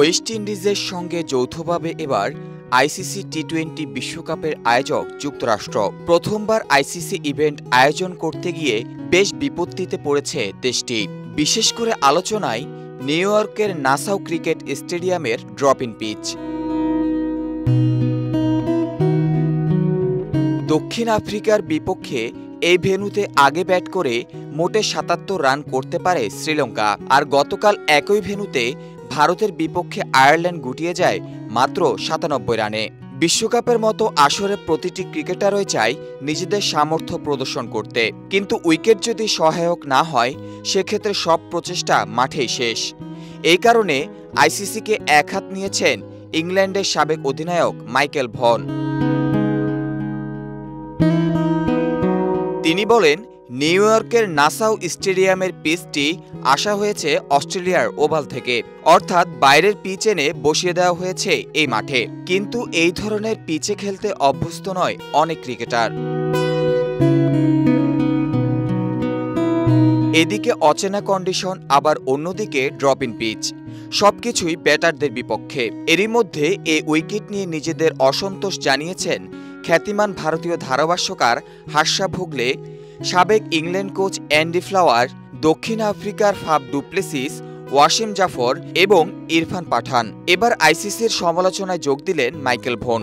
West ইন্ডিজের সঙ্গে যৌথভাবে এবার আইসিসি টি-20 বিশ্বকাপের আয়োজক যুক্তরাষ্ট্র। প্রথমবার আইসিসি ইভেন্ট আয়োজন করতে গিয়ে বেশ বিপত্তিতে পড়েছে দেশটি। বিশেষ করে আলোচনায় নিউ ইয়র্কের নাসাউ ক্রিকেট স্টেডিয়ামের ড্রপ-ইন পিচ। দক্ষিণ আফ্রিকার বিপক্ষে এই ভেন্যুতে আগে ব্যাট করে মোটে ৭৭ রান করতে পারে শ্রীলঙ্কা, আর গতকাল একই ভেন্যুতে ভারতের বিপক্ষে আয়ারল্যান্ড গুটিয়ে যায় মাত্র ৯৭ রানে। বিশ্বকাপের মতো আসরে প্রতিটি ক্রিকেটারই চায় নিজেদের সামর্থ্য প্রদর্শন করতে, কিন্তু উইকেট যদি সহায়ক না হয় সেক্ষেত্রে সব প্রচেষ্টা মাঠেই শেষ। এই কারণে আইসিসিকে একহাত নিয়েছেন ইংল্যান্ডের সাবেক অধিনায়ক মাইকেল ভন। তিনি বলেন, নিউ ইয়র্কের নাসাউ স্টেডিয়ামের পিচটি আসা হয়েছে অস্ট্রেলিয়ার ওভাল থেকে, অর্থাৎ বাইরের পিচ এনে বসিয়ে দেওয়া হয়েছে এই মাঠে। কিন্তু এই ধরনের পিচে খেলতে অভ্যস্ত নয় অনেক ক্রিকেটার। এদিকে অচেনা কন্ডিশন, আবার অন্যদিকে ড্রপ-ইন পিচ, সবকিছুই ব্যাটারদের বিপক্ষে। এরই মধ্যে এই উইকেট নিয়ে নিজেদের অসন্তোষ জানিয়েছেন খ্যাতিমান ভারতীয় ধারাভাষ্যকার হার্ষা ভোগলে, সাবেক ইংল্যান্ড কোচ অ্যান্ডি ফ্লাওয়ার, দক্ষিণ আফ্রিকার Faf du Plessis, Wasim Jaffer এবং ইরফান পাঠান। এবার আইসিসির সমালোচনায় যোগ দিলেন মাইকেল ভন।